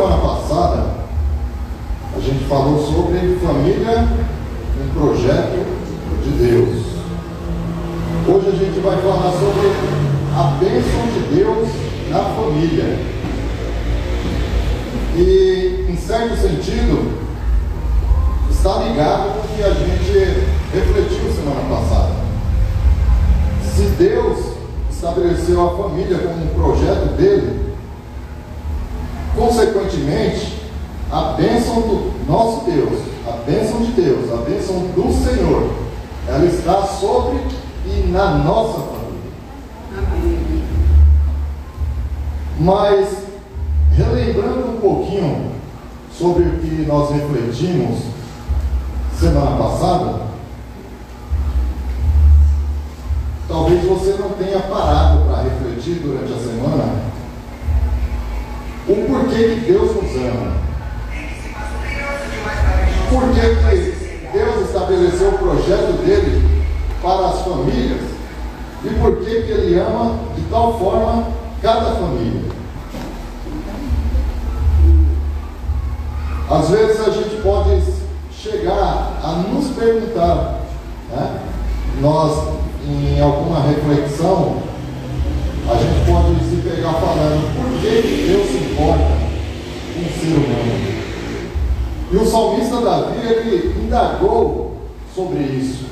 semana passada, a gente falou sobre família, um projeto de Deus. Hoje a gente vai falar sobre a bênção de Deus na família. E, em certo sentido, está ligado com o que a gente refletiu semana passada. Se Deus estabeleceu a família como um projeto dele, consequentemente, a bênção do nosso Deus, a bênção de Deus, a bênção do Senhor, ela está sobre e na nossa família. Amém. Mas, relembrando um pouquinho sobre o que nós refletimos semana passada, talvez você não tenha parado para refletir durante a semana o porquê que Deus nos ama. Por que Deus estabeleceu o projeto dele para as famílias e por que Ele ama de tal forma cada família. Às vezes a gente pode chegar a nos perguntar, né? Nós, em alguma reflexão, a gente pode se pegar falando: por que Deus se importa com o ser humano? E o salmista Davi, ele indagou sobre isso.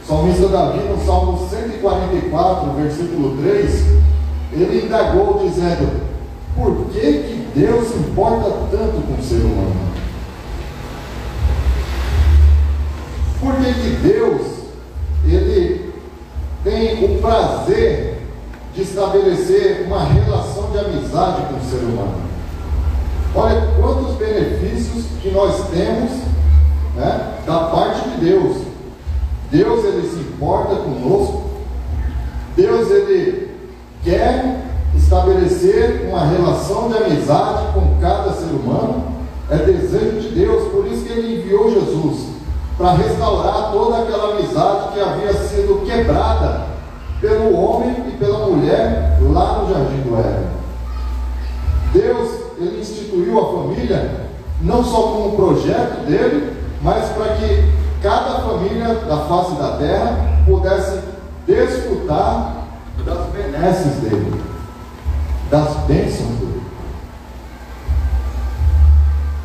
O salmista Davi, no Salmo 144, versículo 3, ele indagou dizendo: por que Deus se importa tanto com o ser humano? Por que Deus, ele tem o prazer de estabelecer uma relação de amizade com o ser humano? Olha quantos benefícios que nós temos, né, da parte de Deus. Deus, ele se importa conosco. Deus, ele quer estabelecer uma relação de amizade com cada ser humano. É desejo de Deus, por isso que ele enviou Jesus, para restaurar toda aquela amizade que havia sido quebrada pelo homem e pela mulher lá no Jardim do Éden. Deus, ele instituiu a família não só como projeto dele, mas para que cada família da face da terra pudesse desfrutar das benesses dele, das bênçãos dele.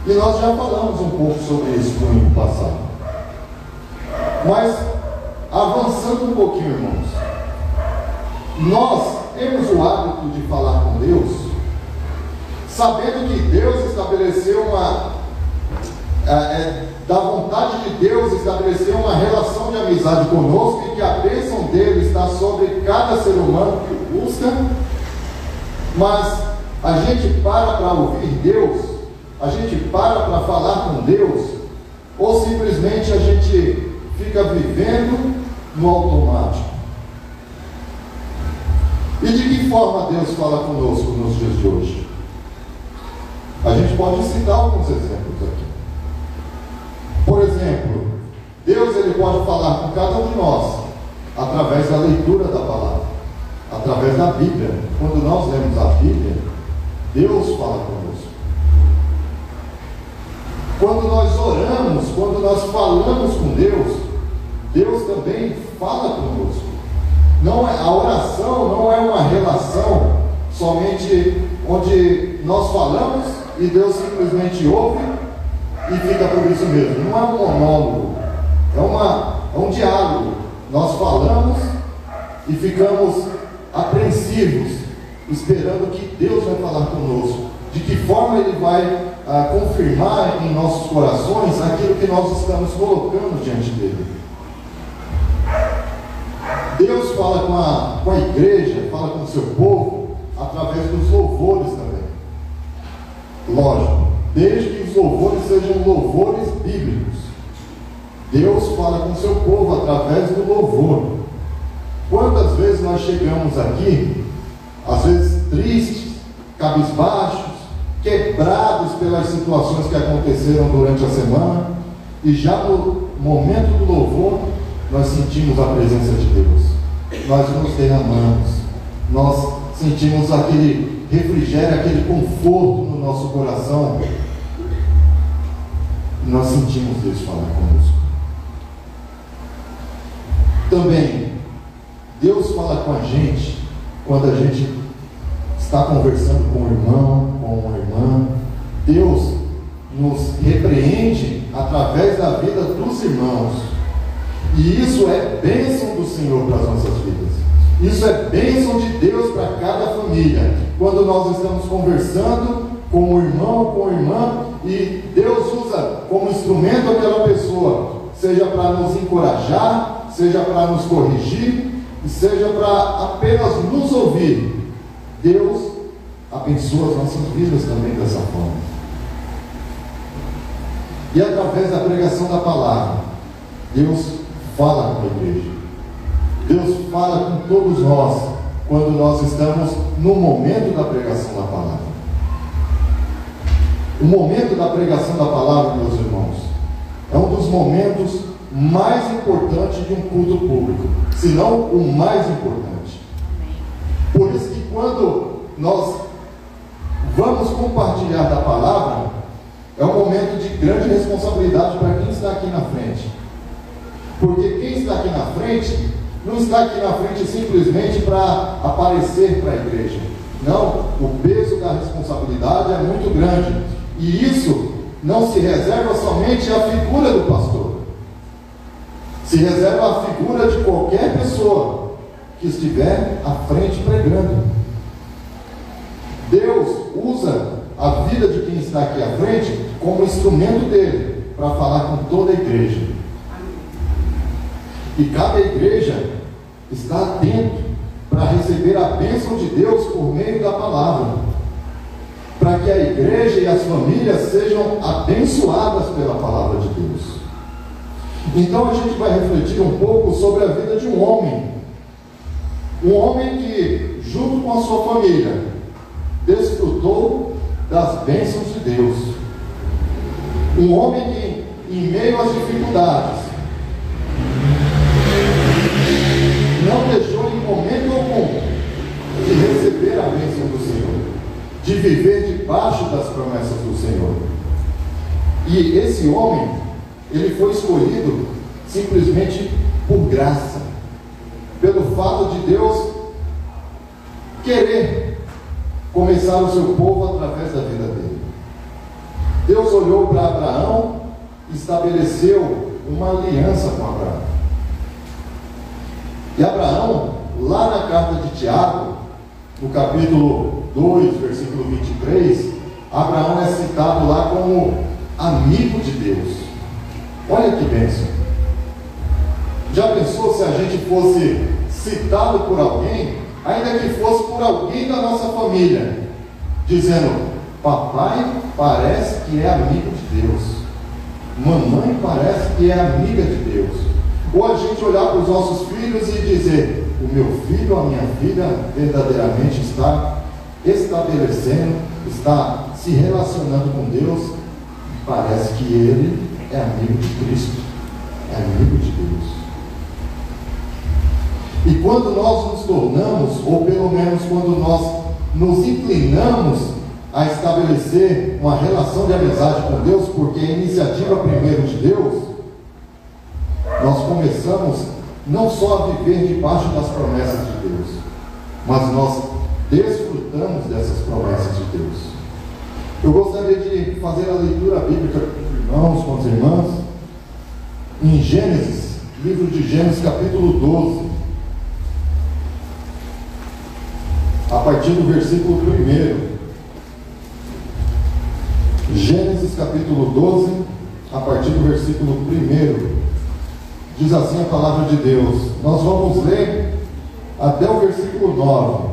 E nós já falamos um pouco sobre isso no ano passado. Mas, avançando um pouquinho, irmãos, nós temos o hábito de falar com Deus, sabendo que Deus estabeleceu da vontade de Deus estabelecer uma relação de amizade conosco e que a bênção dele está sobre cada ser humano que o busca. Mas a gente para ouvir Deus, a gente para falar com Deus, ou simplesmente a gente fica vivendo no automático? E de que forma Deus fala conosco nos dias de hoje? A gente pode citar alguns exemplos aqui. Por exemplo, Deus, ele pode falar com cada um de nós através da leitura da palavra, através da Bíblia. Quando nós lemos a Bíblia, Deus fala conosco. Quando nós oramos, quando nós falamos com Deus, Deus também fala conosco. A oração não é uma relação somente onde nós falamos e Deus simplesmente ouve e fica por isso mesmo. Não é um monólogo, é um diálogo. Nós falamos e ficamos apreensivos, esperando que Deus vai falar conosco. De que forma Ele vai confirmar em nossos corações aquilo que nós estamos colocando diante dele. Deus fala com a igreja, fala com o seu povo, através dos louvores também. Lógico, desde que os louvores sejam louvores bíblicos. Deus fala com o seu povo através do louvor. Quantas vezes nós chegamos aqui, às vezes tristes, cabisbaixos, quebrados pelas situações que aconteceram durante a semana, e já no momento do louvor, nós sentimos a presença de Deus, nós nos derramamos, nós sentimos aquele refrigera aquele conforto no nosso coração. E nós sentimos Deus falar conosco. Também, Deus fala com a gente quando a gente está conversando com um irmão, com uma irmã. Deus nos repreende através da vida dos irmãos. E isso é bênção do Senhor para as nossas vidas. Isso é bênção de Deus para cada família. Quando nós estamos conversando com o irmão, com a irmã, e Deus usa como instrumento aquela pessoa, seja para nos encorajar, seja para nos corrigir, seja para apenas nos ouvir. Deus abençoa as nossas vidas também dessa forma. E através da pregação da palavra, Deus fala com a igreja. Deus fala com todos nós quando nós estamos no momento da pregação da palavra. O momento da pregação da palavra, meus irmãos, é um dos momentos mais importantes de um culto público, se não o mais importante. Por isso que quando nós vamos compartilhar da palavra, é um momento de grande responsabilidade para quem está aqui na frente. Porque quem está aqui na frente, não está aqui na frente simplesmente para aparecer para a igreja. Não, o peso da responsabilidade é muito grande. E isso não se reserva somente à figura do pastor. Se reserva à figura de qualquer pessoa que estiver à frente pregando. Deus usa a vida de quem está aqui à frente como instrumento dele para falar com toda a igreja. E cada igreja está atento para receber a bênção de Deus por meio da palavra, para que a igreja e as famílias sejam abençoadas pela palavra de Deus. Então a gente vai refletir um pouco sobre a vida de um homem que, junto com a sua família, desfrutou das bênçãos de Deus. Um homem que, em meio às dificuldades, não deixou em momento algum de receber a bênção do Senhor, de viver debaixo das promessas do Senhor. E esse homem, ele foi escolhido simplesmente por graça, pelo fato de Deus querer começar o seu povo através da vida dele. Deus olhou para Abraão e estabeleceu uma aliança com Abraão. E Abraão, lá na carta de Tiago, no capítulo 2, versículo 23, Abraão é citado lá como amigo de Deus. Olha que bênção. Já pensou se a gente fosse citado por alguém, ainda que fosse por alguém da nossa família, dizendo: papai parece que é amigo de Deus, mamãe parece que é amiga de Deus. Ou a gente olhar para os nossos filhos e dizer: o meu filho, a minha filha verdadeiramente está estabelecendo, está se relacionando com Deus, parece que ele é amigo de Cristo, é amigo de Deus. E quando nós nos tornamos, ou pelo menos quando nós nos inclinamos a estabelecer uma relação de amizade com Deus, porque a iniciativa primeiro de Deus, nós começamos não só a viver debaixo das promessas de Deus, mas nós desfrutamos dessas promessas de Deus. Eu gostaria de fazer a leitura bíblica com os irmãos, com as irmãs, em Gênesis, livro de Gênesis, capítulo 12, a partir do versículo 1. Gênesis, capítulo 12, a partir do versículo 1. Diz assim a palavra de Deus. Nós vamos ler até o versículo 9.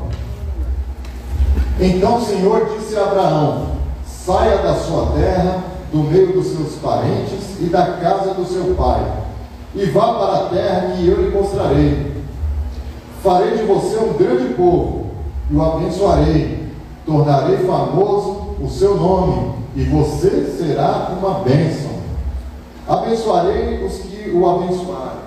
Então o Senhor disse a Abraão: saia da sua terra, do meio dos seus parentes e da casa do seu pai, e vá para a terra que eu lhe mostrarei. Farei de você um grande povo, e o abençoarei, tornarei famoso o seu nome, e você será uma bênção. Abençoarei os que o abençoarem,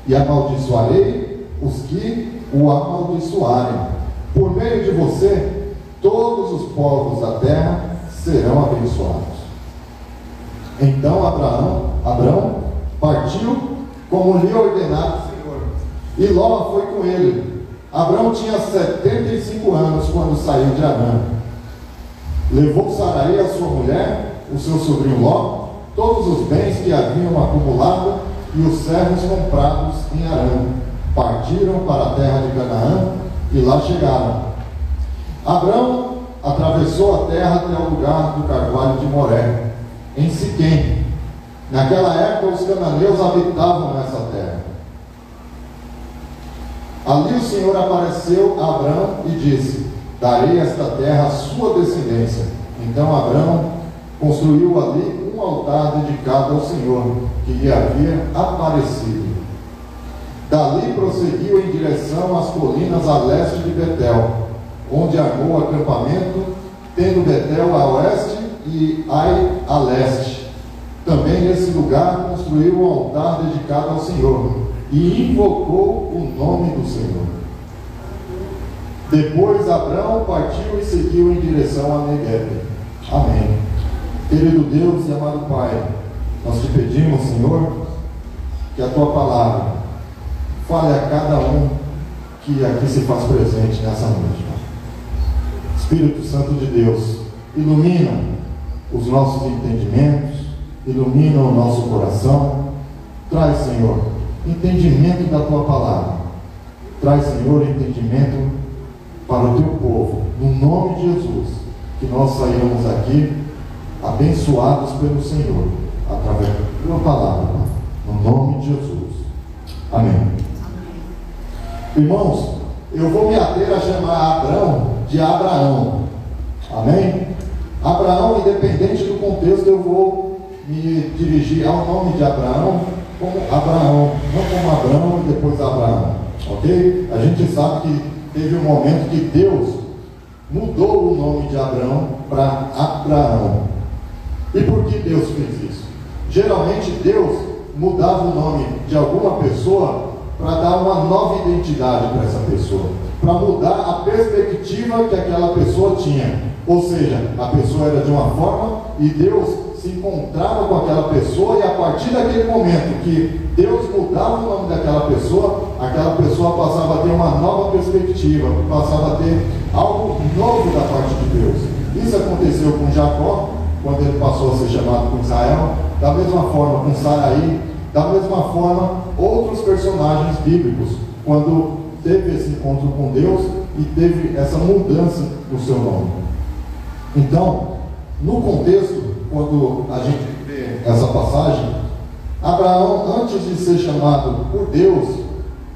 e amaldiçoarei os que o amaldiçoarem. Por meio de você, todos os povos da terra serão abençoados. Então Abrão partiu como lhe ordenara o Senhor, e Ló foi com ele. Abrão tinha 75 anos quando saiu de Harã. Levou Sarai, a sua mulher, o seu sobrinho Ló, todos os bens que haviam acumulado e os servos comprados em Harã. Partiram para a terra de Canaã e lá chegaram. Abrão atravessou a terra até o lugar do carvalho de Moré, em Siquém. Naquela época os cananeus habitavam nessa terra. Ali o Senhor apareceu a Abrão e disse: darei esta terra à sua descendência. Então Abrão construiu ali um altar dedicado ao Senhor, que lhe havia aparecido. Dali prosseguiu em direção às colinas a leste de Betel, onde armou acampamento, tendo Betel a oeste e Ai a leste. Também nesse lugar construiu um altar dedicado ao Senhor e invocou o nome do Senhor. Depois Abrão partiu e seguiu em direção a Negueb. Amém. Querido Deus e amado Pai, nós te pedimos, Senhor, que a tua palavra fale a cada um que aqui se faz presente nessa noite. Espírito Santo de Deus, ilumina os nossos entendimentos, ilumina o nosso coração, traz, Senhor, entendimento da tua palavra, traz, Senhor, entendimento para o teu povo, no nome de Jesus, que nós saímos aqui abençoados pelo Senhor, através da tua palavra, no nome de Jesus. Amém. Irmãos, eu vou me ater a chamar Abrão de Abraão. Amém? Abraão, independente do contexto, eu vou me dirigir ao nome de Abraão como Abraão, não como Abrão e depois Abraão. Ok? A gente sabe que teve um momento que Deus mudou o nome de Abraão para Abraão. E por que Deus fez isso? Geralmente Deus mudava o nome de alguma pessoa para dar uma nova identidade para essa pessoa, para mudar a perspectiva que aquela pessoa tinha. Ou seja, a pessoa era de uma forma e Deus se encontrava com aquela pessoa, e a partir daquele momento que Deus mudava o nome daquela pessoa passava a ter uma nova perspectiva, passava a ter algo novo da parte de Deus. Isso aconteceu com Jacó, quando ele passou a ser chamado por Israel, da mesma forma com Sarai, da mesma forma outros personagens bíblicos, quando teve esse encontro com Deus e teve essa mudança no seu nome. Então, no contexto, quando a gente vê essa passagem, Abraão, antes de ser chamado por Deus,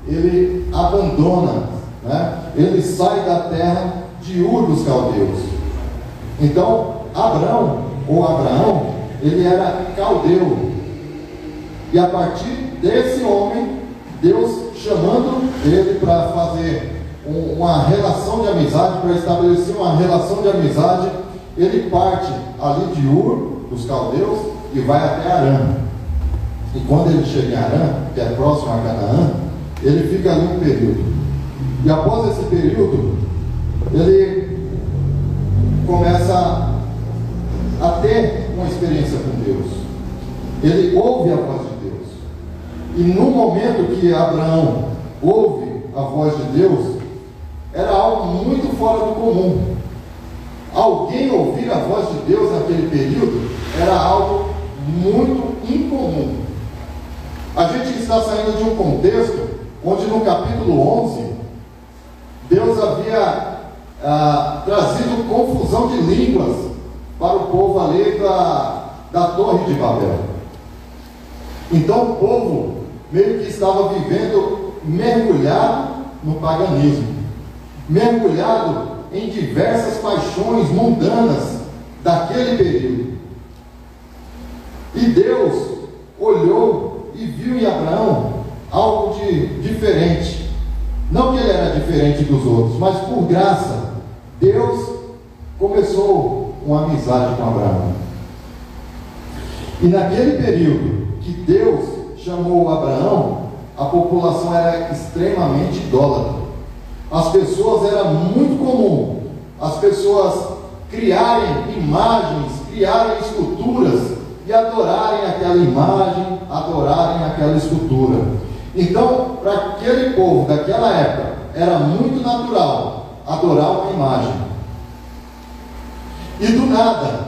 ele abandona, ele sai da terra de Ur dos Caldeus. Então, Abraão, ele era caldeu. E a partir desse homem, Deus chamando ele para fazer uma relação de amizade, para estabelecer uma relação de amizade, ele parte ali de Ur dos Caldeus e vai até Harã. E quando ele chega em Harã, que é próximo a Canaã, ele fica ali um período. E após esse período, ele começa a ter uma experiência com Deus. Ele ouve a voz de Deus. E no momento que Abraão ouve a voz de Deus, era algo muito fora do comum. Alguém ouvir a voz de Deus naquele período era algo muito incomum. A gente está saindo de um contexto onde no capítulo 11 Deus havia trazido confusão de línguas para o povo ali da Torre de Babel. Então o povo meio que estava vivendo mergulhado no paganismo, mergulhado em diversas paixões mundanas daquele período. E Deus olhou e viu em Abraão algo de diferente. Não que ele era diferente dos outros, mas por graça, Deus começou uma amizade com Abraão. E naquele período que Deus chamou Abraão, a população era extremamente idólatra. As pessoas, era muito comum as pessoas criarem imagens, criarem esculturas e adorarem aquela imagem, adorarem aquela escultura. Então, para aquele povo daquela época, era muito natural adorar uma imagem. E do nada,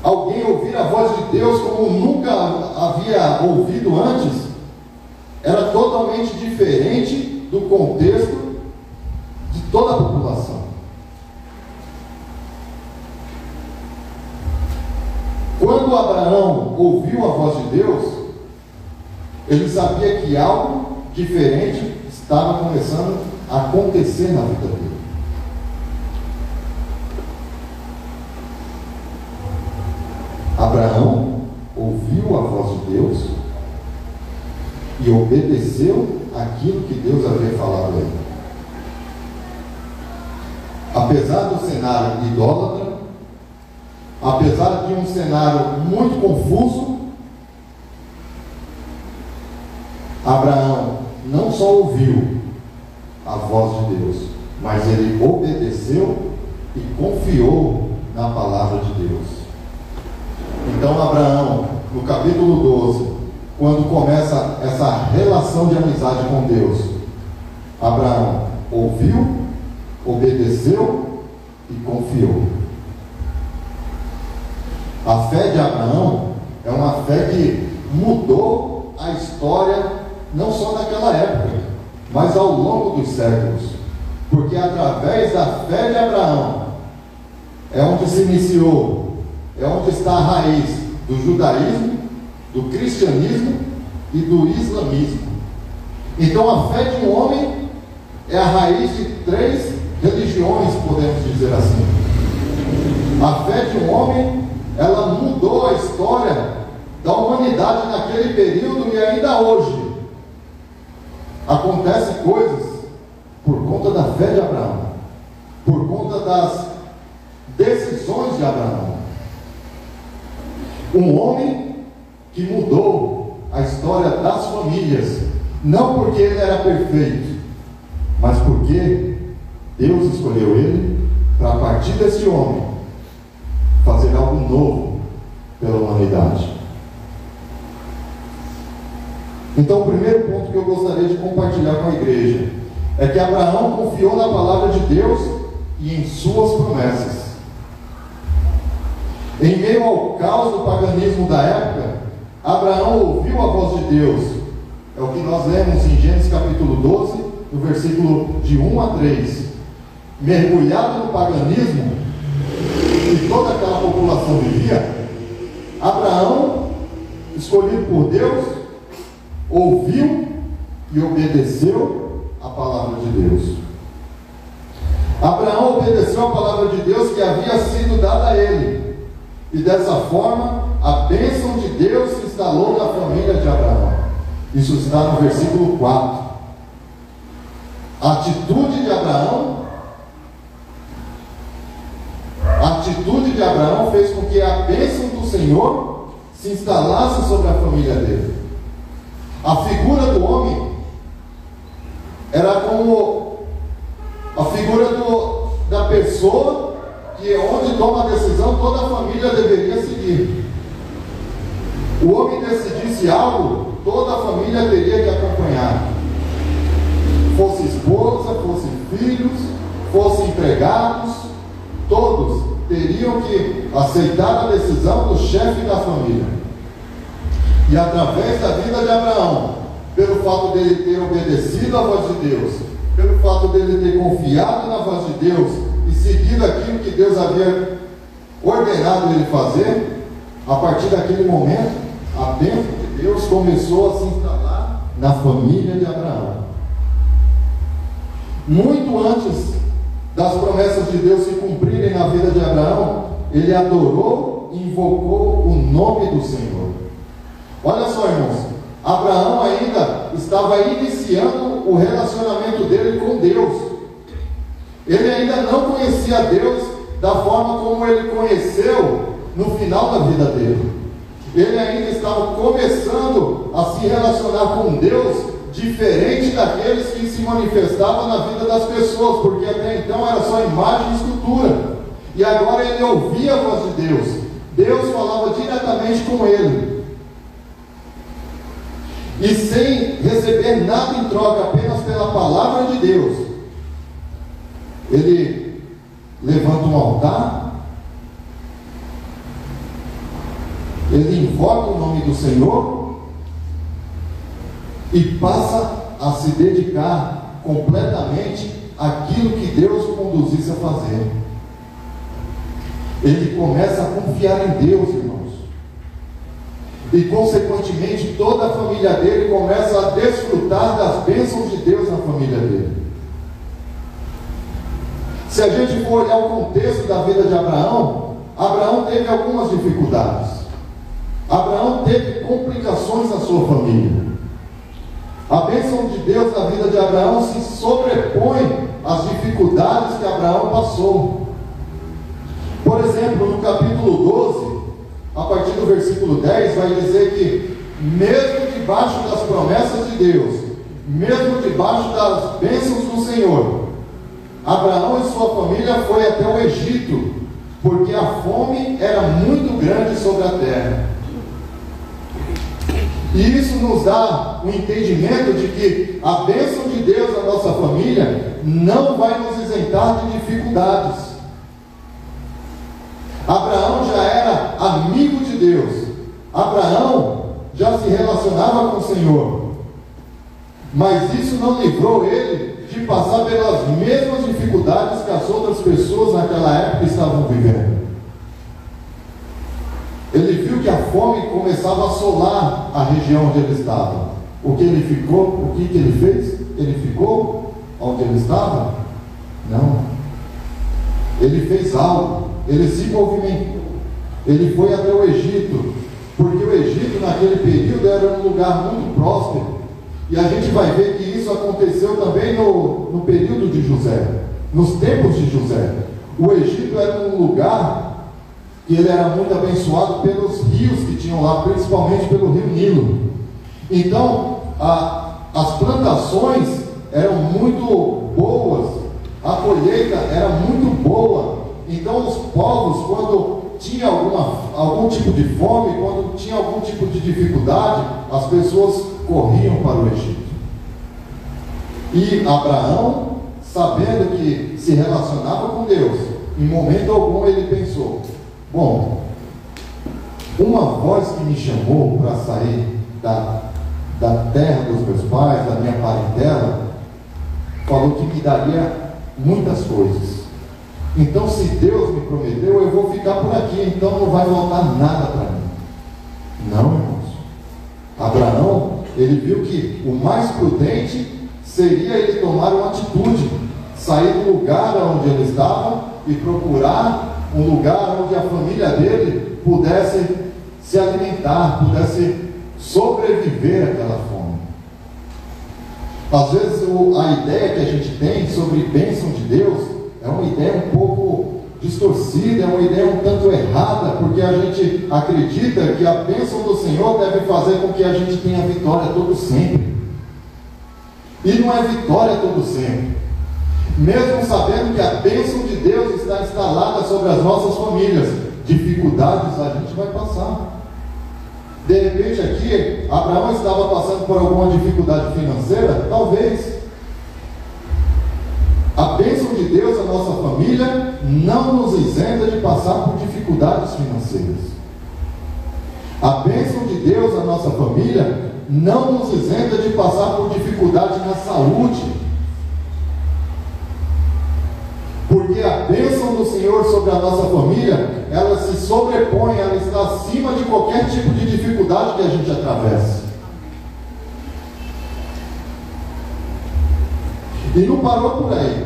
alguém ouvir a voz de Deus como nunca havia ouvido antes, era totalmente diferente do contexto de toda a população. Quando Abraão ouviu a voz de Deus, ele sabia que algo diferente estava começando a acontecer na vida dele. Abraão ouviu a voz de Deus e obedeceu aquilo que Deus havia falado a ele. Apesar do cenário idólatra, apesar de um cenário muito confuso, Abraão não só ouviu a voz de Deus, mas ele obedeceu e confiou na palavra de Deus. Então Abraão, no capítulo 12, quando começa essa relação de amizade com Deus, Abraão ouviu, obedeceu e confiou. A fé de Abraão é uma fé que mudou a história, não só naquela época, mas ao longo dos séculos. Porque através da fé de Abraão é onde se iniciou, é onde está a raiz do judaísmo, do cristianismo e do islamismo. Então a fé de um homem é a raiz de 3 religiões, podemos dizer assim. A fé de um homem, ela mudou a história da humanidade naquele período e ainda hoje acontecem coisas por conta da fé de Abraão, por conta das decisões de Abraão. Um homem que mudou a história das famílias, não porque ele era perfeito, mas porque Deus escolheu ele para, a partir desse homem, fazer algo novo pela humanidade. Então, o primeiro ponto que eu gostaria de compartilhar com a igreja é que Abraão confiou na palavra de Deus e em suas promessas. Em meio ao caos do paganismo da época, Abraão ouviu a voz de Deus. É o que nós lemos em Gênesis capítulo 12, no versículo de 1 a 3. Mergulhado no paganismo que toda aquela população vivia, Abraão, escolhido por Deus, ouviu e obedeceu a palavra de Deus. Abraão obedeceu a palavra de Deus que havia sido dada a ele, e dessa forma a bênção de Deus se instalou na família de Abraão. Isso está no versículo 4. A atitude de Abraão fez com que a bênção do Senhor se instalasse sobre a família dele. A figura do homem era como a figura da pessoa que, onde toma a decisão, toda a família deveria seguir. O homem decidisse algo, toda a família teria que acompanhar. Fosse esposa, fosse filhos, fosse empregados, todos teriam que aceitar a decisão do chefe da família. E através da vida de Abraão, pelo fato dele ter obedecido à voz de Deus, pelo fato dele ter confiado na voz de Deus e seguido aquilo que Deus havia ordenado ele fazer, a partir daquele momento, a bênção de Deus começou a se instalar na família de Abraão. Muito antes das promessas de Deus se cumprirem na vida de Abraão, ele adorou e invocou o nome do Senhor. Olha só, irmãos, Abraão ainda estava iniciando o relacionamento dele com Deus. Ele ainda não conhecia Deus da forma como ele conheceu no final da vida dele. Ele ainda estava começando a se relacionar com Deus diferente daqueles que se manifestavam na vida das pessoas, porque até então era só imagem e escultura. E agora ele ouvia a voz de Deus. Deus falava diretamente com ele. E sem receber nada em troca, apenas pela palavra de Deus, ele levanta um altar, ele invoca o nome do Senhor e passa a se dedicar completamente àquilo que Deus o conduzisse a fazer. Ele começa a confiar em Deus, irmãos. E consequentemente toda a família dele começa a desfrutar das bênçãos de Deus na família dele. Se a gente for olhar o contexto da vida de Abraão, Abraão teve algumas dificuldades. Abraão teve complicações na sua família. A bênção de Deus na vida de Abraão se sobrepõe às dificuldades que Abraão passou. Por exemplo, no capítulo 12, a partir do versículo 10, vai dizer que mesmo debaixo das promessas de Deus, mesmo debaixo das bênçãos do Senhor, Abraão e sua família foi até o Egito, porque a fome era muito grande sobre a terra. E isso nos dá um entendimento de que a bênção de Deus na nossa família não vai nos isentar de dificuldades. Abraão já era amigo de Deus. Abraão já se relacionava com o Senhor. Mas isso não livrou ele de passar pelas mesmas dificuldades que as outras pessoas naquela época estavam vivendo. Ele viu que a fome começava a assolar a região onde ele estava. O que ele fez? Ele ficou onde ele estava? Não. Ele fez algo. Ele se movimentou. Ele foi até o Egito, porque o Egito naquele período era um lugar muito próspero. E a gente vai ver que isso aconteceu também no período de José, nos tempos de José. O Egito era um lugar que ele era muito abençoado pelos rios que tinham lá, principalmente pelo rio Nilo. Então, as plantações eram muito boas, a colheita era muito boa. Então, os povos, quando tinha algum tipo de fome, quando tinha algum tipo de dificuldade, as pessoas corriam para o Egito. E Abraão, sabendo que se relacionava com Deus, em momento algum ele pensou: bom, uma voz que me chamou para sair da terra dos meus pais, da minha parentela, falou que me daria muitas coisas. Então, se Deus me prometeu, eu vou ficar por aqui, então não vai voltar nada para mim. Não, irmãos. Abraão, ele viu que o mais prudente seria ele tomar uma atitude, sair do lugar onde ele estava e procurar um lugar onde a família dele pudesse se alimentar, pudesse sobreviver àquela fome. Às vezes a ideia que a gente tem sobre bênção de Deus é uma ideia um pouco distorcida, é uma ideia um tanto errada, porque a gente acredita que a bênção do Senhor deve fazer com que a gente tenha vitória todo sempre. E não é vitória todo sempre. Mesmo sabendo que a bênção de Deus está instalada sobre as nossas famílias, dificuldades a gente vai passar. De repente aqui, Abraão estava passando por alguma dificuldade financeira? Talvez. A bênção de Deus na nossa família não nos isenta de passar por dificuldades financeiras. A bênção de Deus na nossa família não nos isenta de passar por dificuldade na saúde. Porque a bênção do Senhor sobre a nossa família, ela se sobrepõe, ela está acima de qualquer tipo de dificuldade que a gente atravessa. E não parou por aí.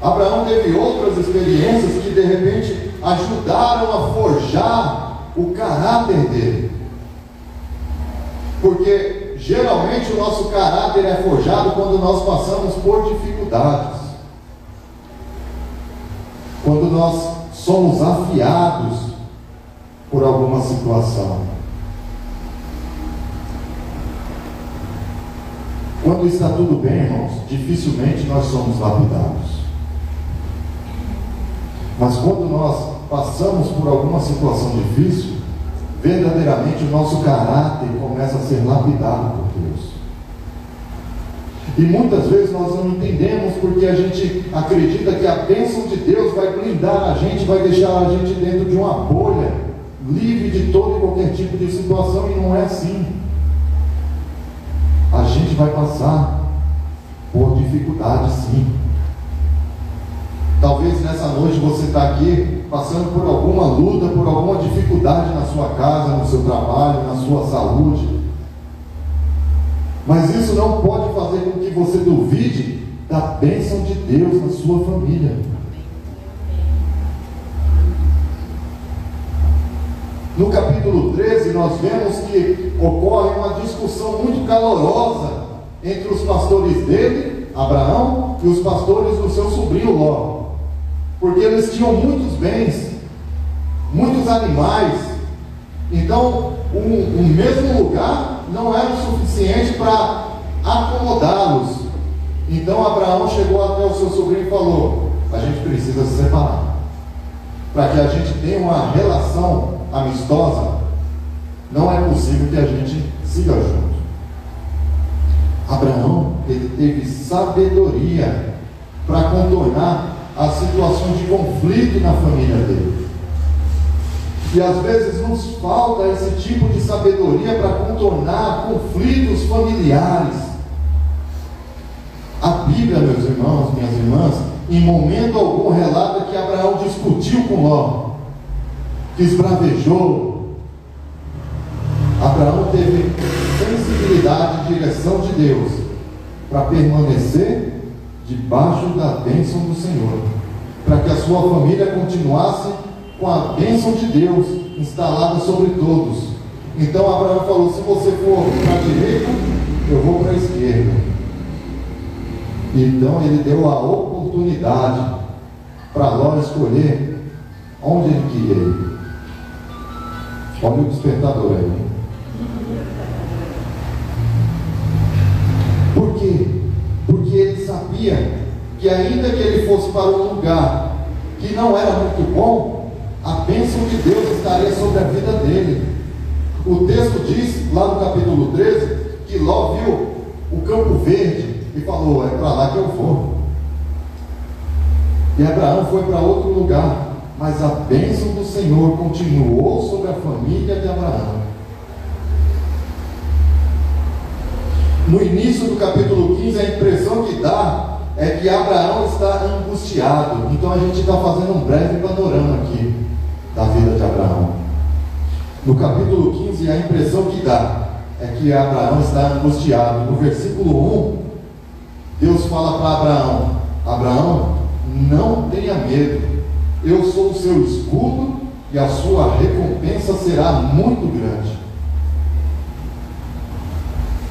Abraão teve outras experiências que de repente ajudaram a forjar o caráter dele. Porque geralmente o nosso caráter é forjado quando nós passamos por dificuldades. Quando nós somos afiados por alguma situação. Quando está tudo bem, irmãos, dificilmente nós somos lapidados. Mas quando nós passamos por alguma situação difícil, verdadeiramente o nosso caráter começa a ser lapidado por Deus. E muitas vezes nós não entendemos, porque a gente acredita que a bênção de Deus vai blindar a gente, vai deixar a gente dentro de uma bolha, livre de todo e qualquer tipo de situação, e não é assim. A gente vai passar por dificuldades, sim. Talvez nessa noite você está aqui passando por alguma luta, por alguma dificuldade na sua casa, no seu trabalho, na sua saúde. Mas isso não pode fazer com que você duvide da bênção de Deus na sua família. No capítulo 13, nós vemos que ocorre uma discussão muito calorosa entre os pastores dele, Abraão, e os pastores do seu sobrinho Ló. Porque eles tinham muitos bens, muitos animais. Então, o mesmo lugar não era o suficiente para acomodá-los. Então, Abraão chegou até o seu sobrinho e falou: a gente precisa se separar. Para que a gente tenha uma relação amistosa, não é possível que a gente siga junto. Abraão, ele teve sabedoria para contornar as situações de conflito na família dele. E às vezes nos falta esse tipo de sabedoria para contornar conflitos familiares. A Bíblia, meus irmãos, minhas irmãs, em momento algum relata que Abraão discutiu com Ló, que esbravejou. Abraão teve sensibilidade e direção de Deus para permanecer debaixo da bênção do Senhor, para que a sua família continuasse com a bênção de Deus instalada sobre todos. Então Abraão falou: se você for para a direita, eu vou para a esquerda. Então ele deu a oportunidade para Ló escolher onde ele queria ir. Olha o despertador aí. Por quê? Porque ele sabia que ainda que ele fosse para um lugar que não era muito bom, a bênção de Deus estaria sobre a vida dele. O texto diz, lá no capítulo 13, que Ló viu o campo verde e falou: é para lá que eu vou. E Abraão foi para outro lugar, mas a bênção do Senhor continuou sobre a família de Abraão. No início do capítulo 15, a impressão que dá é que Abraão está angustiado. Então a gente está fazendo um breve panorama aqui da vida de Abraão. No capítulo 15, a impressão que dá é que Abraão está angustiado. No versículo 1, Deus fala para Abraão: Abraão, não tenha medo, eu sou o seu escudo e a sua recompensa será muito grande.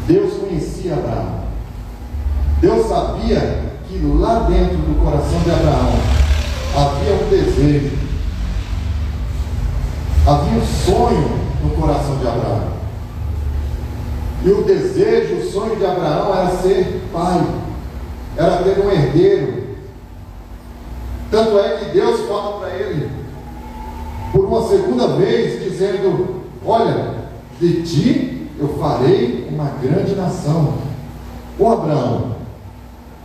Deus conhecia Abraão. Deus sabia que lá dentro do coração de Abraão havia um desejo, havia um sonho no coração de Abraão. E o desejo, o sonho de Abraão era ser pai, era ter um herdeiro. Tanto é que Deus fala para ele, por uma segunda vez, dizendo: olha, de ti eu farei uma grande nação. Ô Abraão,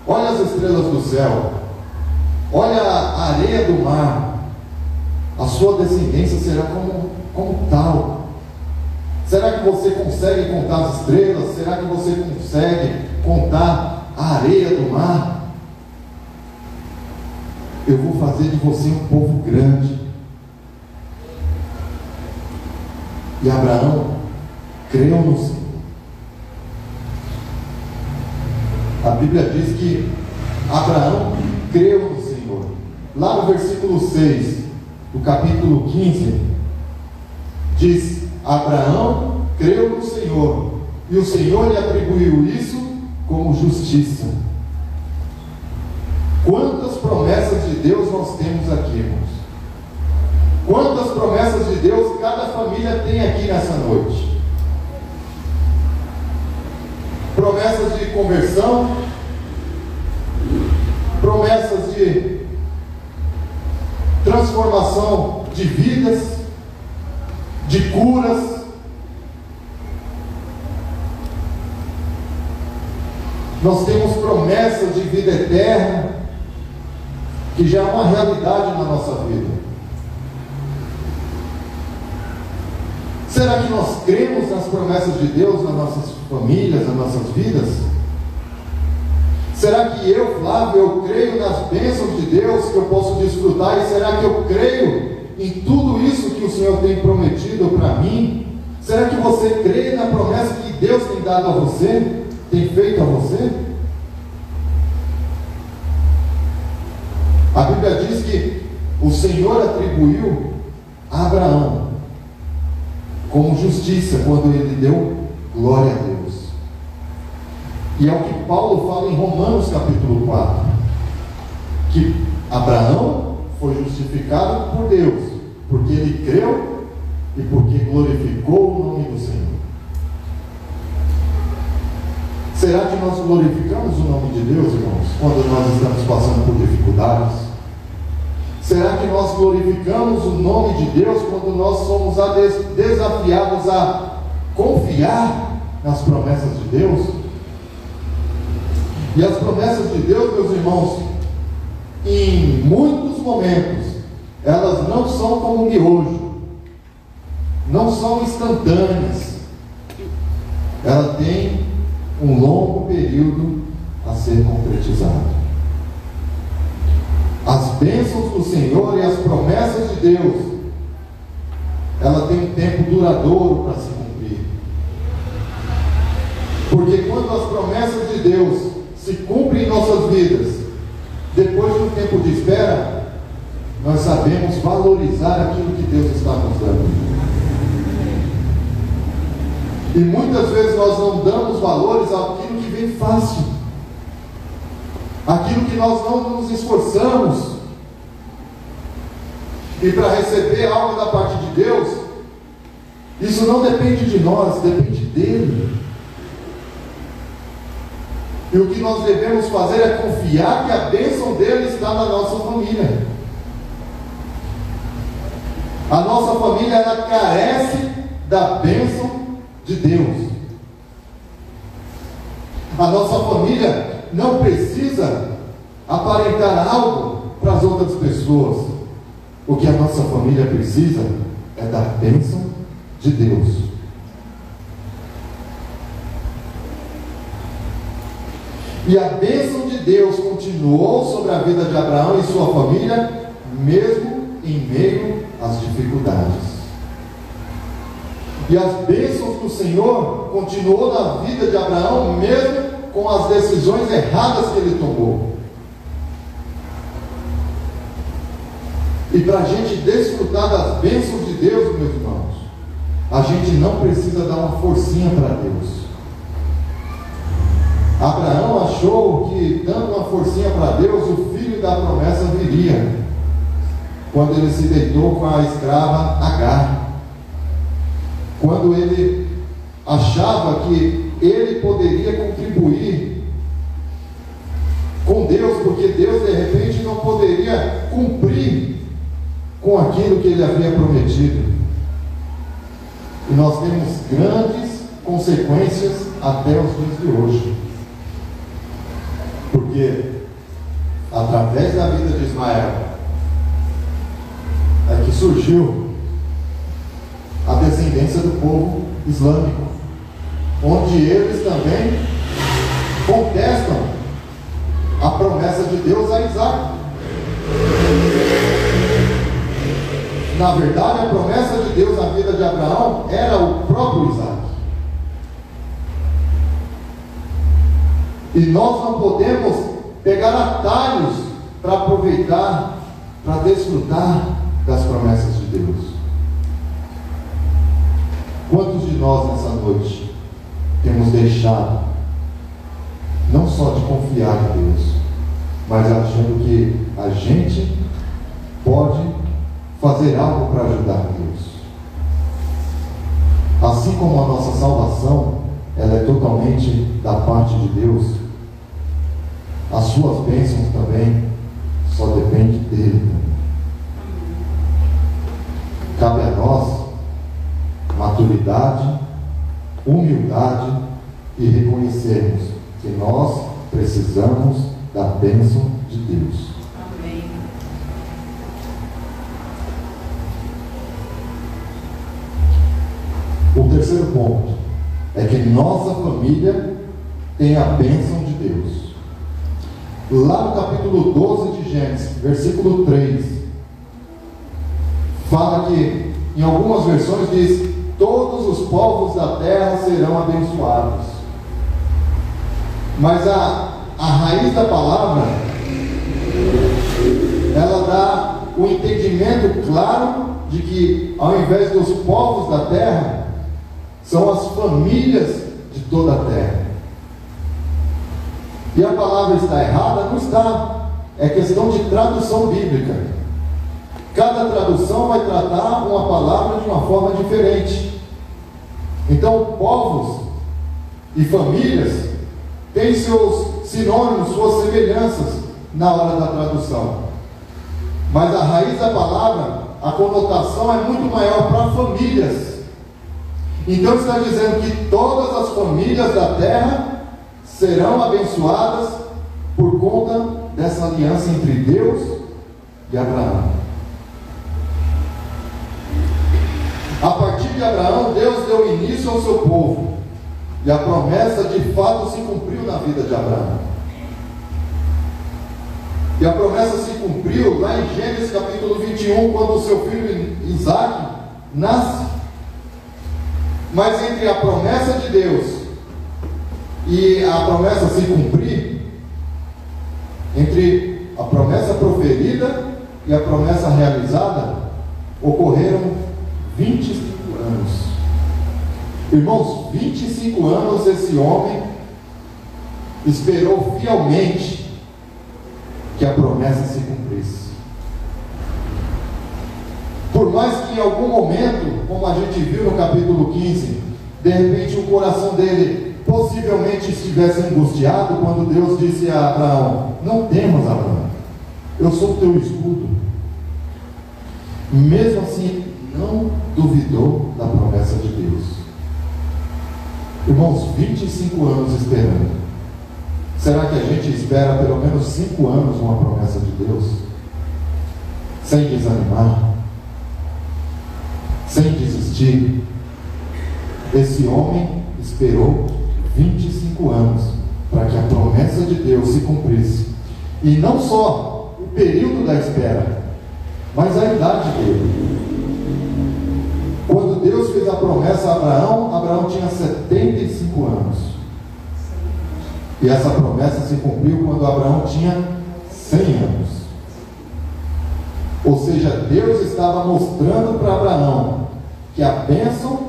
olha as estrelas do céu, olha a areia do mar, a sua descendência será como tal. Será que você consegue contar as estrelas? Será que você consegue contar a areia do mar? Eu vou fazer de você um povo grande. E Abraão creu no Senhor. A Bíblia diz que Abraão creu no Senhor. Lá no versículo 6 do capítulo 15 diz: Abraão creu no Senhor, e o Senhor lhe atribuiu isso como justiça. Quantas promessas de Deus nós temos aqui, irmãos? Quantas promessas de Deus cada família tem aqui nessa noite? promessas de conversão, promessas de transformação de vidas, de curas. Nós temos promessas de vida eterna, que já é uma realidade na nossa vida. Será que nós cremos nas promessas de Deus nas nossas famílias, nas nossas vidas? Será que eu, Flávio, eu creio nas bênçãos de Deus que eu posso desfrutar? E será que eu creio em tudo isso que o Senhor tem prometido para mim? Será que você crê na promessa que Deus tem dado a você? Tem feito a você? A Bíblia diz que o Senhor atribuiu a Abraão como justiça quando ele deu glória a Deus. E é o que Paulo fala em Romanos capítulo 4, que Abraão foi justificado por Deus, porque ele creu e porque glorificou o nome do Senhor. Será que nós glorificamos o nome de Deus, irmãos, quando nós estamos passando por dificuldades? Será que nós glorificamos o nome de Deus quando nós somos desafiados a confiar nas promessas de Deus? E as promessas de Deus, meus irmãos, em muitos momentos, elas não são como miojo, não são instantâneas. Ela tem um longo período a ser concretizado. As bênçãos do Senhor e as promessas de Deus, ela tem um tempo duradouro para se cumprir. Porque quando as promessas de Deus se cumprem em nossas vidas, depois de um tempo de espera, nós sabemos valorizar aquilo que Deus está nos dando. E muitas vezes nós não damos valores àquilo que vem fácil, aquilo que nós não nos esforçamos. E para receber algo da parte de Deus, isso não depende de nós, depende dele. E o que nós devemos fazer é confiar que a bênção dele está na nossa família. A nossa família, ela carece da bênção de Deus. A nossa família não precisa aparentar algo para as outras pessoas. O que a nossa família precisa é da bênção de Deus. E a bênção de Deus continuou sobre a vida de Abraão e sua família, mesmo em meio às dificuldades. E as bênçãos do Senhor continuou na vida de Abraão, mesmo com as decisões erradas que ele tomou. E para a gente desfrutar das bênçãos de Deus, meus irmãos, a gente não precisa dar uma forcinha para Deus. Abraão achou que dando uma forcinha para Deus, o filho da promessa viria, quando ele se deitou com a escrava Agar. Quando ele achava que ele poderia contribuir com Deus, porque Deus de repente não poderia cumprir com aquilo que ele havia prometido. E nós temos grandes consequências até os dias de hoje, porque através da vida de Ismael é que surgiu a descendência do povo islâmico, onde eles também contestam a promessa de Deus a Isaac. Na verdade, a promessa de Deus na vida de Abraão era o próprio Isaac. E nós não podemos pegar atalhos para aproveitar, para desfrutar das promessas de Deus. Quantos de nós nessa noite temos deixado não só de confiar em Deus, mas achando que a gente pode fazer algo para ajudar Deus? Assim como a nossa salvação ela é totalmente da parte de Deus, as suas bênçãos também só dependem dele. Cabe a nós maturidade, humildade e reconhecermos que nós precisamos da bênção de Deus. Amém. O terceiro ponto é que nossa família tem a bênção de Deus. Lá no capítulo 12 de Gênesis, versículo 3, fala que, em algumas versões diz: todos os povos da terra serão abençoados. Mas a raiz da palavra, ela dá o entendimento claro de que, ao invés dos povos da terra, são as famílias de toda a terra. E a palavra está errada? Não está. É questão de tradução bíblica. Cada tradução vai tratar uma palavra de uma forma diferente. Então, povos e famílias têm seus sinônimos, suas semelhanças na hora da tradução. Mas a raiz da palavra, a conotação é muito maior para famílias. Então está dizendo que todas as famílias da terra serão abençoadas por conta dessa aliança entre Deus e Abraão. A partir de Abraão, Deus deu início ao seu povo, e a promessa de fato se cumpriu na vida de Abraão. E a promessa se cumpriu lá em Gênesis capítulo 21, quando o seu filho Isaac nasce. Mas entre a promessa de Deus e a promessa se cumprir, entre a promessa proferida e a promessa realizada, ocorreram 25 anos. Irmãos, 25 anos esse homem esperou fielmente que a promessa se cumprisse. Por mais que em algum momento, como a gente viu no capítulo 15, de repente o coração dele possivelmente estivesse angustiado quando Deus disse a Abraão: não temas, Abraão, eu sou o teu escudo. Mesmo assim, não duvidou da promessa de Deus. Irmãos, 25 anos esperando. Será que a gente espera pelo menos 5 anos uma promessa de Deus? Sem desanimar? Sem desistir? Esse homem esperou 25 anos para que a promessa de Deus se cumprisse. E não só o período da espera, mas a idade dele. Quando Deus fez a promessa a Abraão, Abraão tinha 75 anos. E essa promessa se cumpriu quando Abraão tinha 100 anos. Ou seja, Deus estava mostrando para Abraão que a bênção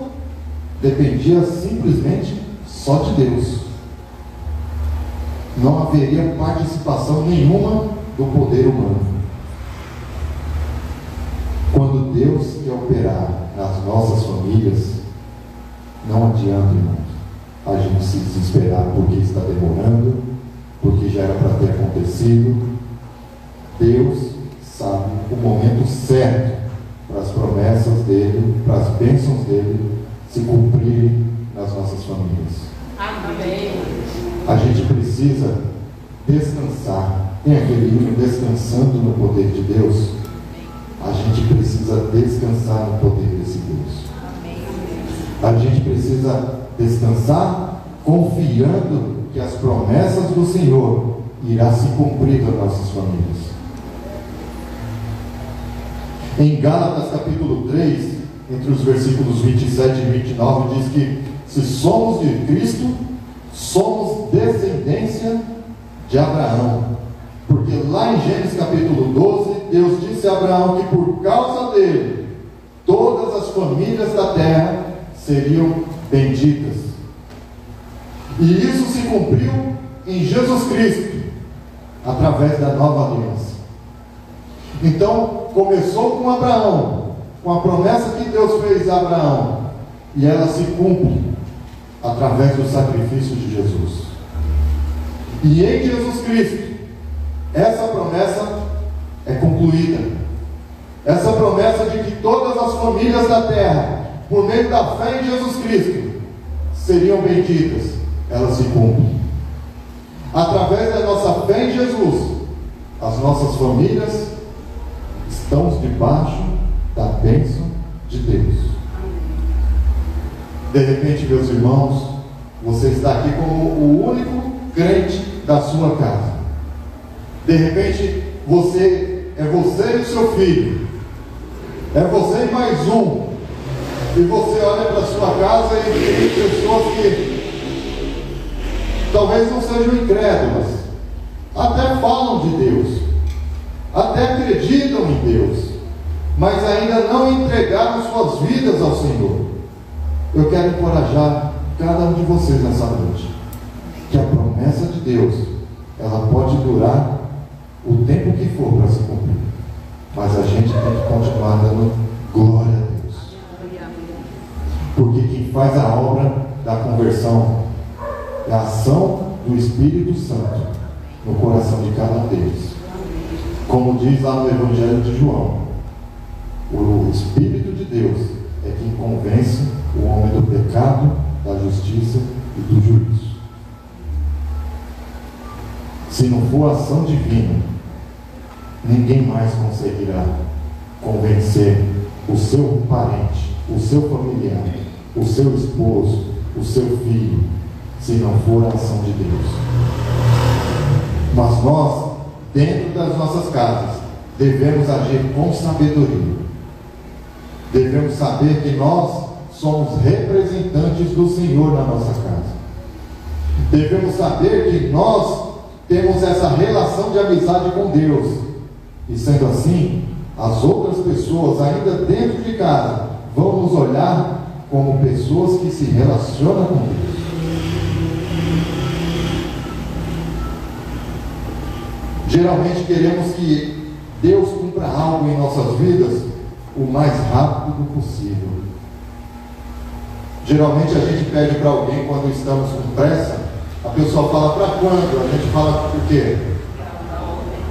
dependia simplesmente só de Deus. Não haveria participação nenhuma do poder humano. Quando Deus quer operar nas nossas famílias, não adianta, irmãos, a gente se desesperar porque está demorando, porque já era para ter acontecido. Deus sabe o momento certo para as promessas dele, para as bênçãos dele se cumprirem nas nossas famílias. Amém. A gente precisa descansar. Tem aquele hino Descansando no Poder de Deus. A gente precisa descansar no poder desse Deus. A gente precisa descansar confiando que as promessas do Senhor irão se cumprir nas nossas famílias. Em Gálatas capítulo 3, entre os versículos 27 e 29, diz que se somos de Cristo, somos descendência de Abraão. Porque lá em Gênesis capítulo 12, Deus disse a Abraão que por causa dele, todas as famílias da terra seriam benditas. E isso se cumpriu em Jesus Cristo, através da nova aliança. Então, começou com Abraão, com a promessa que Deus fez a Abraão, e ela se cumpre através do sacrifício de Jesus. E em Jesus Cristo, essa promessa é concluída. Essa promessa de que todas as famílias da terra, por meio da fé em Jesus Cristo, seriam benditas, ela se cumpre. Através da nossa fé em Jesus, as nossas famílias estão debaixo da bênção de Deus. De repente, meus irmãos, você está aqui como o único crente da sua casa. De repente, você e o seu filho, é você e mais um, e você olha para a sua casa e tem pessoas que talvez não sejam incrédulas, até falam de Deus, até acreditam em Deus, mas ainda não entregaram suas vidas ao Senhor. Eu quero encorajar cada um de vocês nessa noite, que a promessa de Deus, ela pode durar o tempo que for para se cumprir, mas a gente tem que continuar dando glória a Deus, porque quem faz a obra da conversão é a ação do Espírito Santo no coração de cada um deles. Como diz lá no Evangelho de João, o Espírito de Deus é quem convence o homem do pecado, da justiça e do juízo. Se não for ação divina, ninguém mais conseguirá convencer o seu parente, o seu familiar, o seu esposo, o seu filho, se não for a ação de Deus. Mas nós, dentro das nossas casas, devemos agir com sabedoria. Devemos saber que nós somos representantes do Senhor na nossa casa. Devemos saber que nós temos essa relação de amizade com Deus. E sendo assim, as outras pessoas, ainda dentro de casa, vão nos olhar como pessoas que se relacionam com Deus. Geralmente queremos que Deus cumpra algo em nossas vidas o mais rápido possível. Geralmente a gente pede para alguém, quando estamos com pressa, a pessoa fala para quando? A gente fala por quê?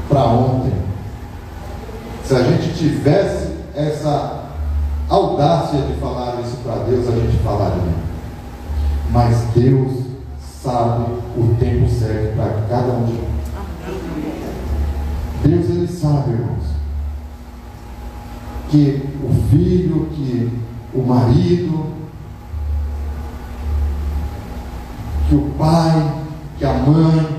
Para ontem. Se a gente tivesse essa audácia de falar isso para Deus, a gente falaria. Mas Deus sabe o tempo certo para cada um de nós. Deus, Ele sabe, irmãos, que o filho, que o marido, que o pai, que a mãe,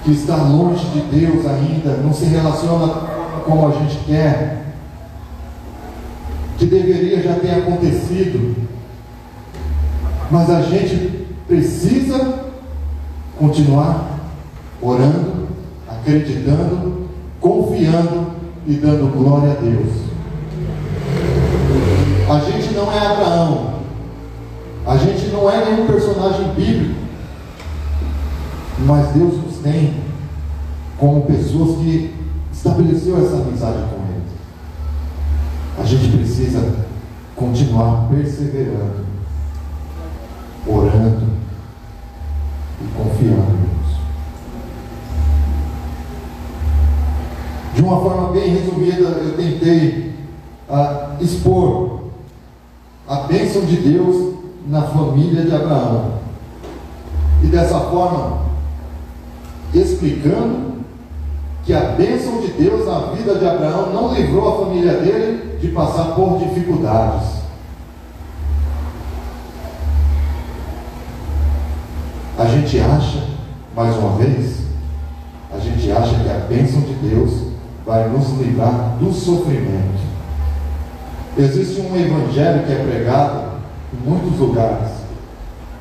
que está longe de Deus ainda, não se relaciona como a gente quer, que deveria já ter acontecido, mas a gente precisa continuar orando, acreditando, confiando e dando glória a Deus. A gente não é Abraão, a gente não é nenhum personagem bíblico, mas Deus nos tem como pessoas que estabeleceu essa amizade com Ele. A gente precisa continuar perseverando, orando e confiando em Deus. De uma forma bem resumida, eu tentei expor a bênção de Deus na família de Abraão. E dessa forma, explicando que a bênção de Deus na vida de Abraão não livrou a família dele de passar por dificuldades. A gente acha, mais uma vez, a gente acha que a bênção de Deus vai nos livrar do sofrimento. Existe um evangelho que é pregado em muitos lugares,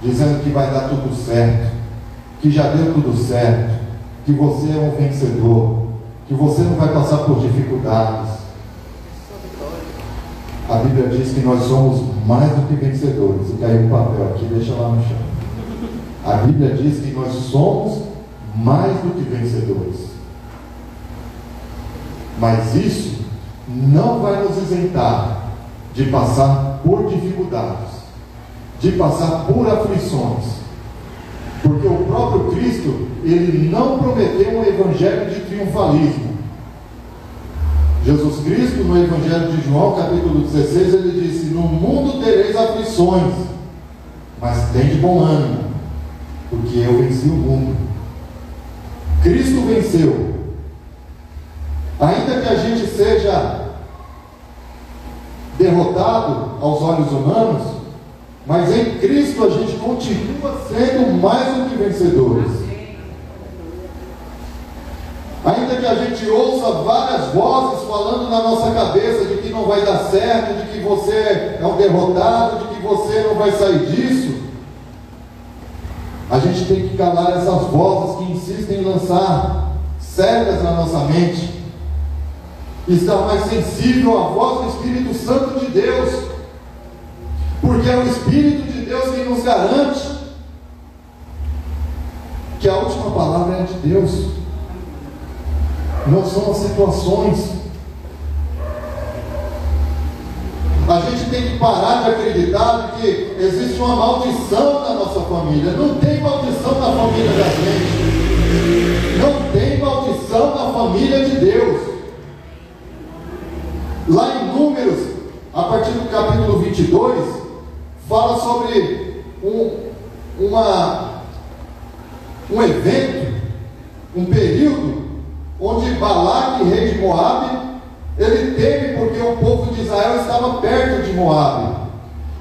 dizendo que vai dar tudo certo, que já deu tudo certo, que você é um vencedor, que você não vai passar por dificuldades. A Bíblia diz que nós somos mais do que vencedores. E caiu o papel aqui, deixa lá no chão. A Bíblia diz que nós somos mais do que vencedores. Mas isso não vai nos isentar de passar por dificuldades, de passar por aflições, porque o próprio Cristo, ele não prometeu um evangelho de triunfalismo. Jesus Cristo, no Evangelho de João, capítulo 16, ele disse: no mundo tereis aflições, mas tem de bom ânimo, porque eu venci o mundo. Cristo venceu. Ainda que a gente seja derrotado aos olhos humanos, mas em Cristo a gente continua sendo mais do que vencedores. Ainda que a gente ouça várias vozes falando na nossa cabeça de que não vai dar certo, de que você é um derrotado, de que você não vai sair disso, a gente tem que calar essas vozes que insistem em lançar setas na nossa mente, e estar mais sensível à voz do Espírito Santo de Deus, porque é o Espírito de Deus quem nos garante que a última palavra é de Deus, não são as situações. A gente tem que parar de acreditar que existe uma maldição na nossa família. Não tem maldição na família da gente, não tem maldição na família de Deus. Lá em Números, a partir do capítulo 22, fala sobre um evento, um período onde Balaque, rei de Moabe, ele teme porque o povo de Israel estava perto de Moabe,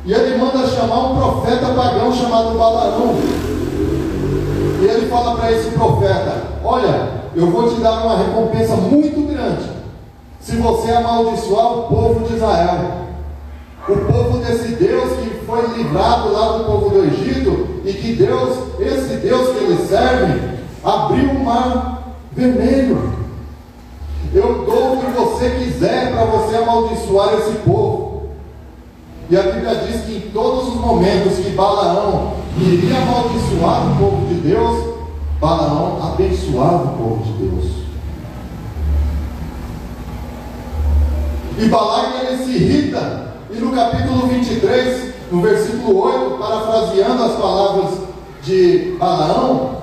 e ele manda chamar um profeta pagão chamado Balaão, e ele fala para esse profeta: olha, eu vou te dar uma recompensa muito grande se você amaldiçoar o povo de Israel, o povo desse Deus que foi livrado lá do povo do Egito, e que Deus, esse Deus que eles servem, abriu o mar Vermelho. Eu dou o que você quiser para você amaldiçoar esse povo. E a Bíblia diz que em todos os momentos que Balaão iria amaldiçoar o povo de Deus, Balaão abençoava o povo de Deus. E Balaque, ele se irrita, e no capítulo 23, no versículo 8, parafraseando as palavras de Balaão,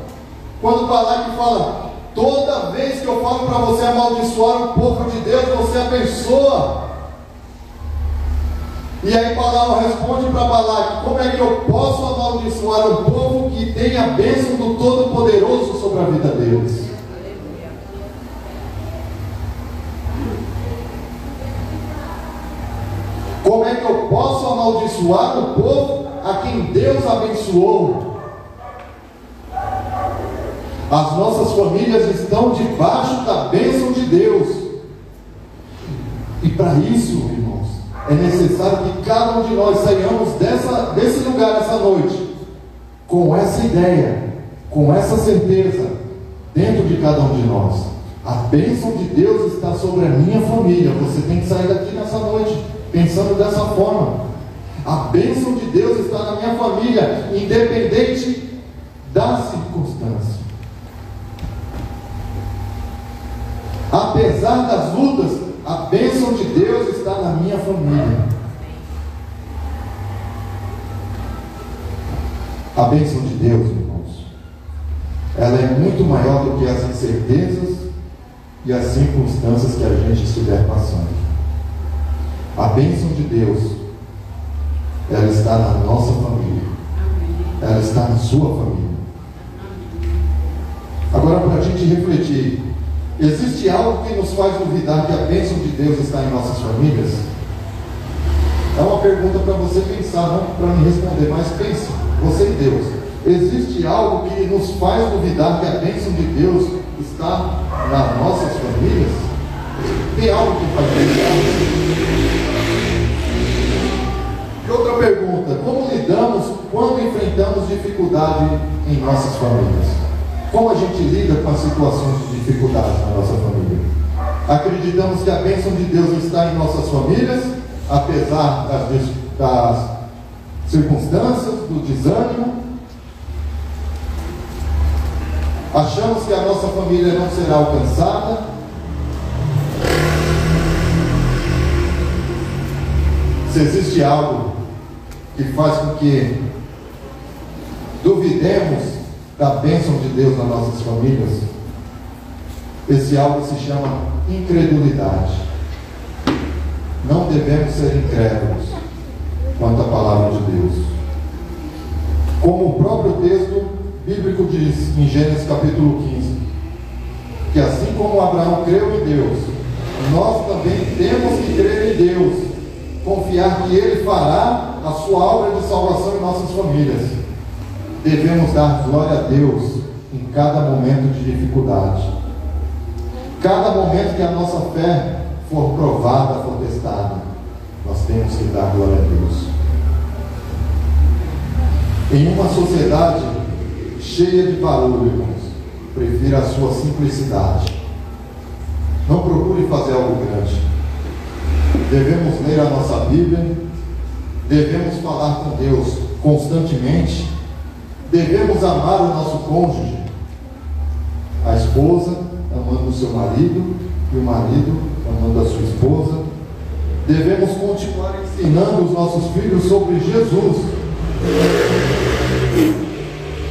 quando Balaque fala: toda vez que eu falo para você amaldiçoar o povo de Deus, você abençoa. E aí Balaão responde para Balaque: como é que eu posso amaldiçoar um povo que tem a bênção do Todo-Poderoso sobre a vida deles? Como é que eu posso amaldiçoar o povo a quem Deus abençoou? As nossas famílias estão debaixo da bênção de Deus. E para isso, irmãos, é necessário que cada um de nós saiamos desse lugar essa noite com essa ideia, com essa certeza dentro de cada um de nós. A bênção de Deus está sobre a minha família. Você tem que sair daqui nessa noite pensando dessa forma. A bênção de Deus está na minha família, independente da circunstância. Apesar das lutas, a bênção de Deus está na minha família. A bênção de Deus, irmãos, ela é muito maior do que as incertezas e as circunstâncias que a gente estiver passando. A bênção de Deus, ela está na nossa família. Ela está na sua família. Agora, para a gente refletir, existe algo que nos faz duvidar que a bênção de Deus está em nossas famílias? É uma pergunta para você pensar, não para me responder, mas pense, você e Deus. Existe algo que nos faz duvidar que a bênção de Deus está nas nossas famílias? Tem algo que faz duvidar? E outra pergunta: como lidamos quando enfrentamos dificuldade em nossas famílias? Como a gente lida com as situações de dificuldade na nossa família? Acreditamos que a bênção de Deus está em nossas famílias, apesar das circunstâncias, do desânimo? Achamos que a nossa família não será alcançada? Se existe algo que faz com que duvidemos da bênção de Deus nas nossas famílias, esse algo se chama incredulidade. Não devemos ser incrédulos quanto à palavra de Deus. Como o próprio texto bíblico diz em Gênesis capítulo 15, que assim como Abraão creu em Deus, nós também temos que crer em Deus, confiar que Ele fará a sua obra de salvação em nossas famílias. Devemos dar glória a Deus em cada momento de dificuldade. Cada momento que a nossa fé for provada, for testada, nós temos que dar glória a Deus. Em uma sociedade cheia de barulho, irmãos, prefira a sua simplicidade. Não procure fazer algo grande. Devemos ler a nossa Bíblia, devemos falar com Deus constantemente, devemos amar o nosso cônjuge, a esposa amando o seu marido e o marido amando a sua esposa. Devemos continuar ensinando os nossos filhos sobre Jesus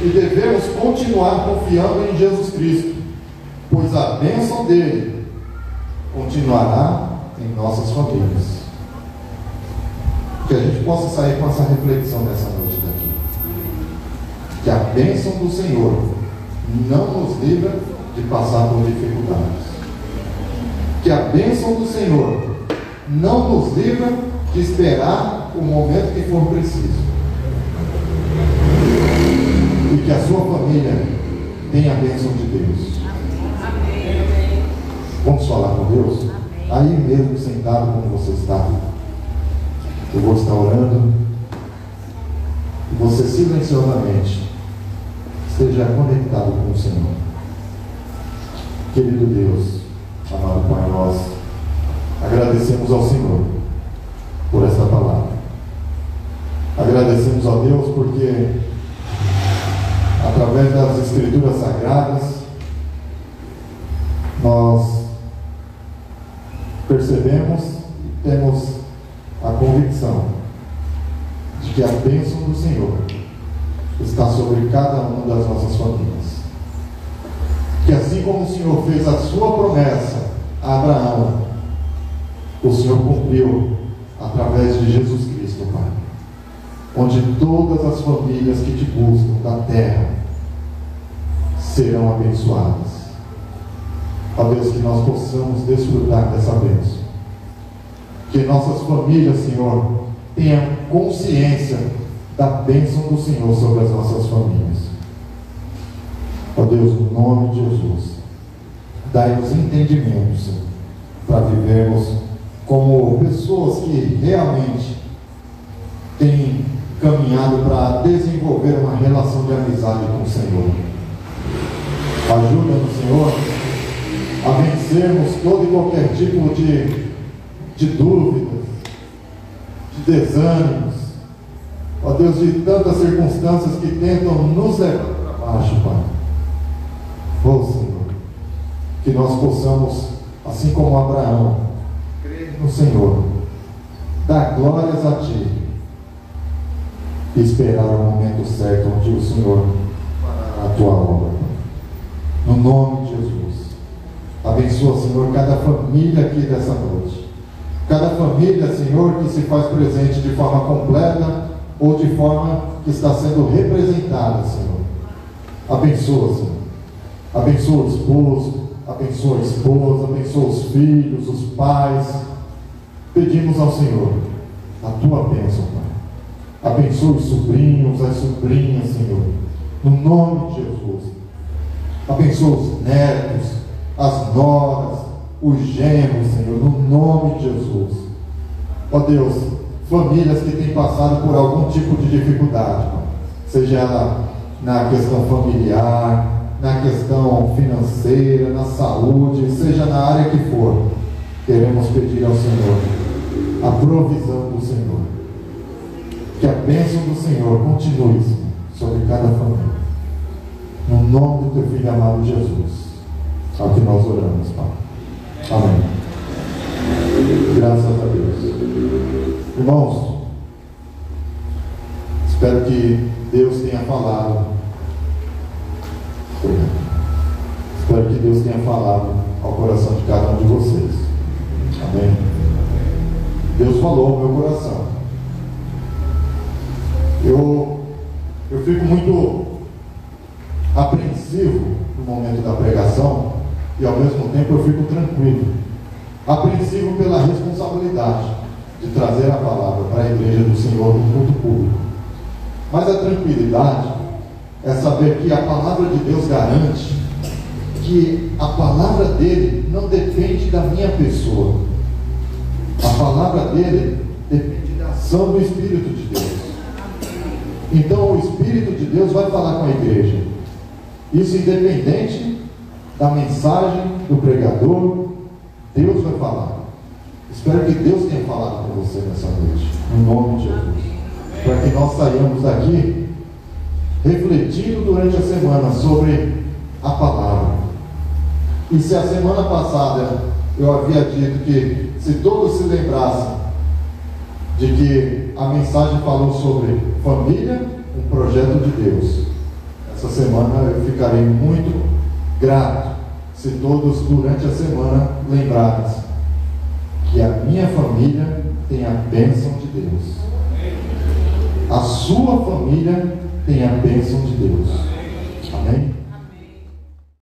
e devemos continuar confiando em Jesus Cristo, pois a bênção dele continuará em nossas famílias. Que a gente possa sair com essa reflexão nessa noite daqui. Que a bênção do Senhor não nos livra de passar por dificuldades. Que a bênção do Senhor não nos livra de esperar o momento que for preciso. E que a sua família tenha a bênção de Deus. Amém. Vamos falar com Deus? Aí mesmo, sentado como você está, eu vou estar orando, e você silenciosamente esteja conectado com o Senhor. Querido Deus, amado Pai, nós agradecemos ao Senhor por esta palavra. Agradecemos a Deus porque, através das Escrituras Sagradas, nós percebemos e temos a convicção de que a bênção do Senhor está sobre cada uma das nossas famílias. Que assim como o Senhor fez a sua promessa a Abraão, o Senhor cumpriu através de Jesus Cristo, Pai, onde todas as famílias que te buscam da terra serão abençoadas. Ó Deus, que nós possamos desfrutar dessa bênção. Que nossas famílias, Senhor, tenham consciência da bênção do Senhor sobre as nossas famílias. Ó Deus, no nome de Jesus, dai-nos entendimento, Senhor, para vivermos como pessoas que realmente têm caminhado para desenvolver uma relação de amizade com o Senhor. Ajuda-nos, Senhor, a vencermos todo e qualquer tipo de dúvidas, de desânimos, ó Deus, de tantas circunstâncias que tentam nos levar para baixo, Pai. Ó Senhor, que nós possamos, assim como Abraão, crer no Senhor, dar glórias a Ti e esperar o momento certo onde o Senhor fará a Tua obra. No nome de Jesus. Abençoa, Senhor, cada família aqui dessa noite. Cada família, Senhor, que se faz presente de forma completa ou de forma que está sendo representada, Senhor. Abençoa, Senhor. Abençoa o esposo, abençoa a esposa, abençoa os filhos, os pais. Pedimos ao Senhor a Tua bênção, Pai. Abençoa os sobrinhos, as sobrinhas, Senhor. No nome de Jesus. Abençoa os netos, as noras, os genros, Senhor, no nome de Jesus. Ó Deus, famílias que têm passado por algum tipo de dificuldade, seja ela na questão familiar, na questão financeira, na saúde, seja na área que for, queremos pedir ao Senhor a provisão do Senhor. Que a bênção do Senhor continue, Senhor, sobre cada família. No nome do Teu Filho amado Jesus, ao que nós oramos, Pai. Amém. Graças a Deus. Irmãos, espero que Deus tenha falado. Espero que Deus tenha falado ao coração de cada um de vocês. Amém? Deus falou ao meu coração. Eu fico muito apreensivo no momento da pregação e ao mesmo tempo eu fico tranquilo. Apreensivo pela responsabilidade de trazer a palavra para a igreja do Senhor no culto público. Mas a tranquilidade é saber que a palavra de Deus garante que a palavra dele não depende da minha pessoa. A palavra dele depende da ação do Espírito de Deus. Então o Espírito de Deus vai falar com a igreja. Isso independente da mensagem do pregador, Deus vai falar. Espero que Deus tenha falado com você nessa noite, em nome de Jesus, para que nós saiamos daqui refletindo durante a semana sobre a palavra. E se a semana passada eu havia dito que se todos se lembrassem de que a mensagem falou sobre família, um projeto de Deus, essa semana eu ficarei muito grato se todos durante a semana lembrarem que a minha família tem a bênção de Deus, a sua família tem a bênção de Deus.